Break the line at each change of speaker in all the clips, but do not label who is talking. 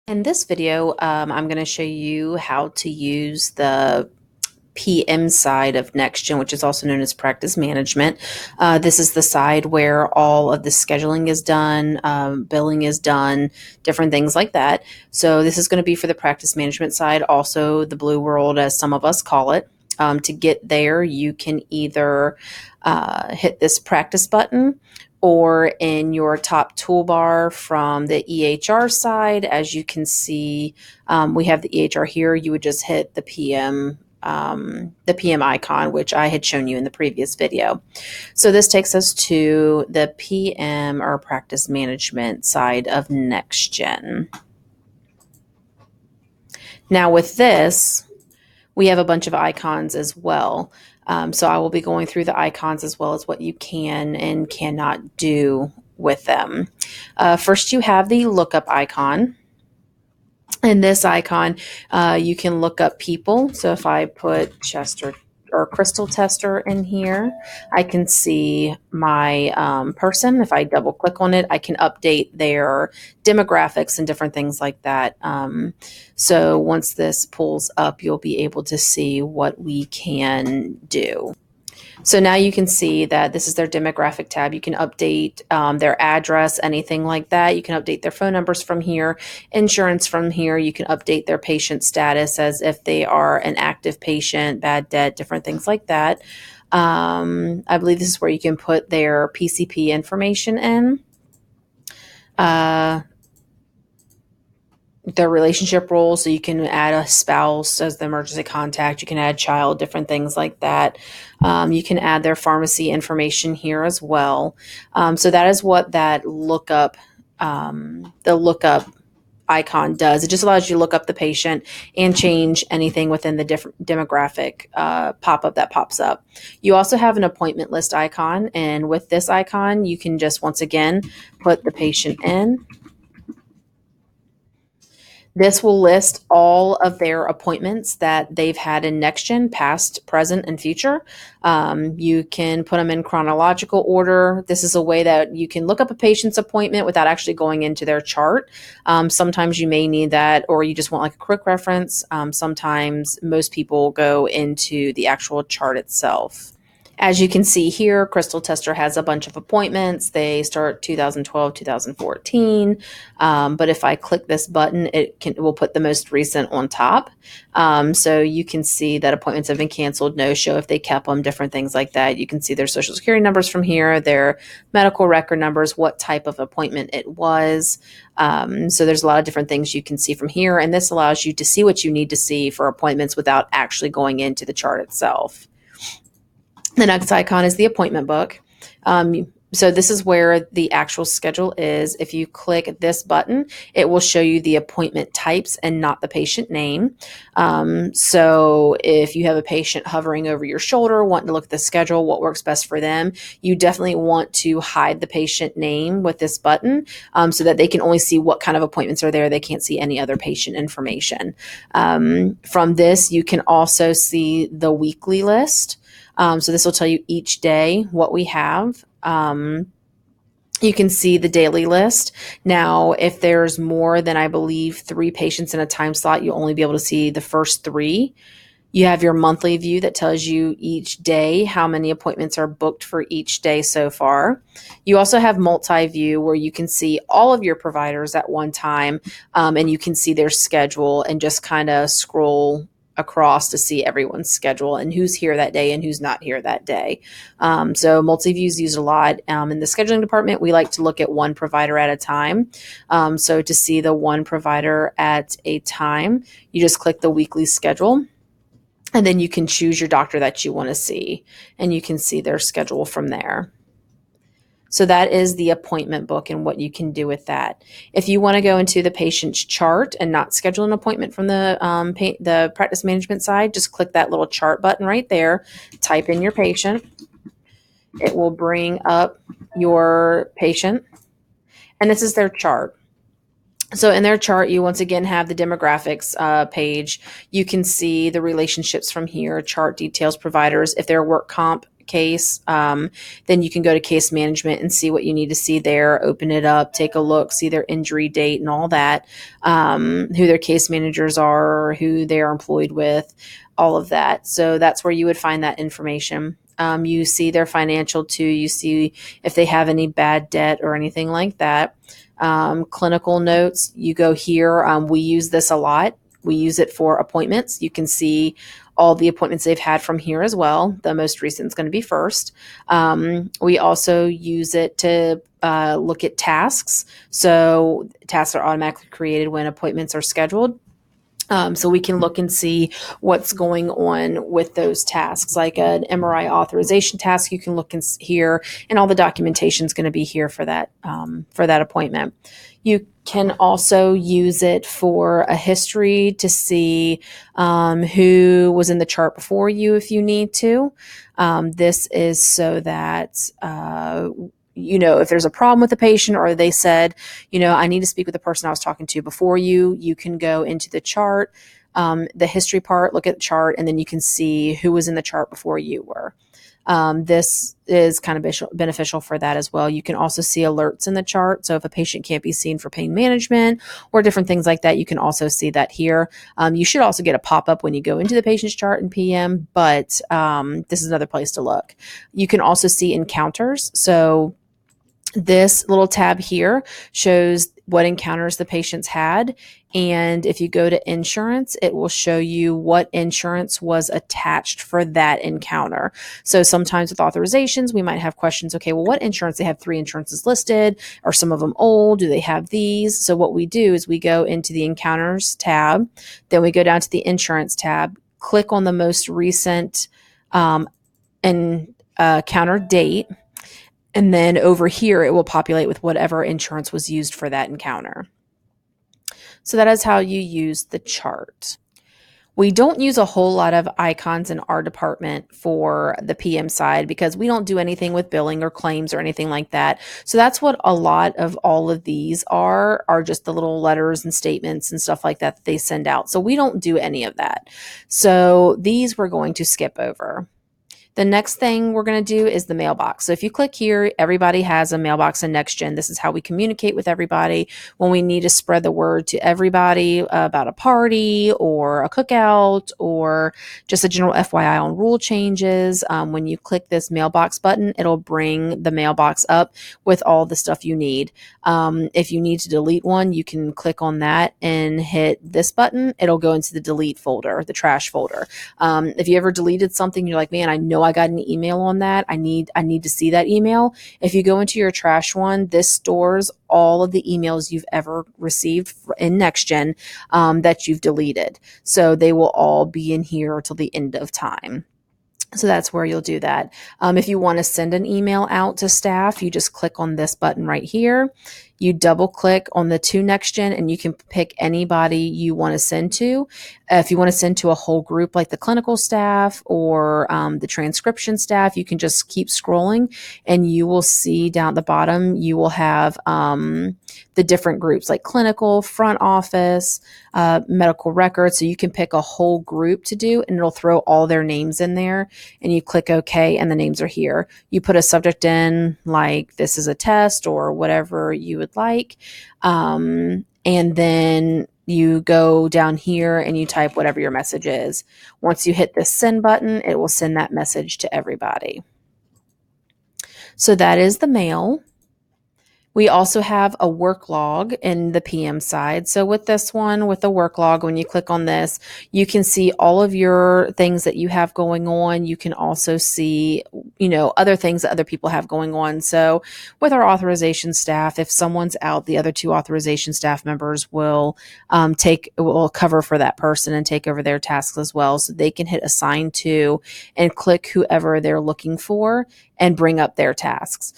In this video, I'm going to show you how to use the PM side of NextGen, which is also known as practice management. This is the side where all of the scheduling is done, billing is done, different things like that. So this is going to be for the practice management side, also the blue world, as some of us call it. To get there, you can either hit this practice button, or in your top toolbar from the EHR side. As you can see, we have the EHR here. You would just hit the PM icon, which I had shown you in the previous video. So this takes us to the PM or practice management side of NextGen. Now with this, we have a bunch of icons as well. So I will be going through the icons as well as what you can and cannot do with them. First, you have the lookup icon. In this icon, you can look up people. So if I put Chester or Crystal Tester in here, I can see my person. If I double click on it, I can update their demographics and different things like that. So once this pulls up, you'll be able to see what we can do. So now you can see that this is their demographic tab. You can update their address, anything like that. You can update their phone numbers from here, insurance from here. You can update their patient status as if they are an active patient, bad debt, different things like that. I believe this is where you can put their PCP information in. Their relationship roles, so you can add a spouse as the emergency contact, you can add child, different things like that. You can add their pharmacy information here as well. So that is what that lookup, the lookup icon does. It just allows you to look up the patient and change anything within the different demographic pop-up that pops up. You also have an appointment list icon, and with this icon, you can just once again put the patient in. This will list all of their appointments that they've had in NextGen, past, present, and future. You can put them in chronological order. This is a way that you can look up a patient's appointment without actually going into their chart. Sometimes you may need that, or you just want like a quick reference. Sometimes most people go into the actual chart itself. As you can see here, Crystal Tester has a bunch of appointments. They start 2012, 2014. But if I click this button, it will put the most recent on top. So you can see that appointments have been canceled, no show if they kept them, different things like that. You can see their social security numbers from here, their medical record numbers, what type of appointment it was. So there's a lot of different things you can see from here. And this allows you to see what you need to see for appointments without actually going into the chart itself. The next icon is the appointment book. So this is where the actual schedule is. If you click this button, it will show you the appointment types and not the patient name. So if you have a patient hovering over your shoulder, wanting to look at the schedule, what works best for them, you definitely want to hide the patient name with this button so that they can only see what kind of appointments are there. They can't see any other patient information. From this, you can also see the weekly list. So this will tell you each day what we have. You can see the daily list. Now, if there's more than, I believe, 3 patients in a time slot, you'll only be able to see the first 3. You have your monthly view that tells you each day how many appointments are booked for each day so far. You also have multi-view where you can see all of your providers at one time, and you can see their schedule and just kind of scroll across to see everyone's schedule and who's here that day and who's not here that day. So multi-view is used a lot. In the scheduling department, we like to look at one provider at a time. So to see the one provider at a time, you just click the weekly schedule, and then you can choose your doctor that you want to see, and you can see their schedule from there. So that is the appointment book and what you can do with that. If you want to go into the patient's chart and not schedule an appointment from the practice management side, just click that little chart button right there, type in your patient. It will bring up your patient, and this is their chart. So in their chart, you once again have the demographics page. You can see the relationships from here, chart details, providers. If they're work comp case, then you can go to case management and see what you need to see there, open it up, take a look, see their injury date and all that, who their case managers are, who they are employed with, all of that. So that's where you would find that information. You see their financial too. You see if they have any bad debt or anything like that. Clinical notes, you go here. We use this a lot. We use it for appointments. You can see all the appointments they've had from here as well. The most recent is going to be first. We also use it to look at tasks. So tasks are automatically created when appointments are scheduled. So we can look and see what's going on with those tasks, like an MRI authorization task. You can look in here, and all the documentation is going to be here for that appointment. You can also use it for a history to see who was in the chart before you, if you need to. This is so that if there's a problem with the patient, or they said, I need to speak with the person I was talking to before you can go into the chart, the history part, look at the chart, and then you can see who was in the chart before you were. This is kind of beneficial for that as well. You can also see alerts in the chart. So if a patient can't be seen for pain management or different things like that, you can also see that here. You should also get a pop-up when you go into the patient's chart in PM, but this is another place to look. You can also see encounters. So this little tab here shows what encounters the patients had. And if you go to insurance, it will show you what insurance was attached for that encounter. So sometimes with authorizations, we might have questions. Okay, well, what insurance? They have 3 insurances listed. Are some of them old? Do they have these? So what we do is we go into the encounters tab, then we go down to the insurance tab, click on the most recent encounter date. And then over here, it will populate with whatever insurance was used for that encounter. So that is how you use the chart. We don't use a whole lot of icons in our department for the PM side because we don't do anything with billing or claims or anything like that. So that's what a lot of all of these are just the little letters and statements and stuff like that they send out. So we don't do any of that. So these we're going to skip over. The next thing we're going to do is the mailbox. So if you click here, everybody has a mailbox in NextGen. This is how we communicate with everybody when we need to spread the word to everybody about a party or a cookout or just a general FYI on rule changes. When you click this mailbox button, it'll bring the mailbox up with all the stuff you need. If you need to delete one, you can click on that and hit this button. It'll go into the delete folder, the trash folder. If you ever deleted something, you're like, man, I know I got an email on that. I need to see that email. If you go into your trash one, this stores all of the emails you've ever received in NextGen that you've deleted. So they will all be in here till the end of time. So that's where you'll do that. If you want to send an email out to staff, you just click on this button right here. You double click on the to NextGen and you can pick anybody you want to send to. If you want to send to a whole group like the clinical staff or the transcription staff, you can just keep scrolling and you will see down at the bottom, you will have the different groups like clinical, front office, medical records. So you can pick a whole group to do and it'll throw all their names in there and you click OK and the names are here. You put a subject in like this is a test or whatever you would like. And then you go down here and you type whatever your message is. Once you hit the send button, it will send that message to everybody. So that is the mail. We also have a work log in the PM side. So with this one, with the work log, when you click on this, you can see all of your things that you have going on. You can also see, other things that other people have going on. So with our authorization staff, if someone's out, the other 2 authorization staff members will cover for that person and take over their tasks as well. So they can hit assign to and click whoever they're looking for and bring up their tasks.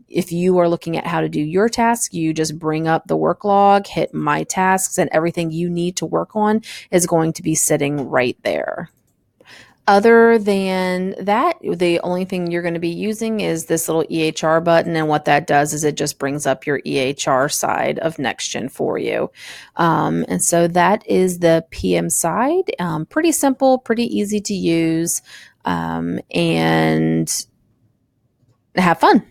If you are looking at how to do your task, you just bring up the work log, hit my tasks, and everything you need to work on is going to be sitting right there. Other than that, the only thing you're going to be using is this little EHR button. And what that does is it just brings up your EHR side of NextGen for you. And so that is the PM side. Pretty simple, pretty easy to use. and have fun.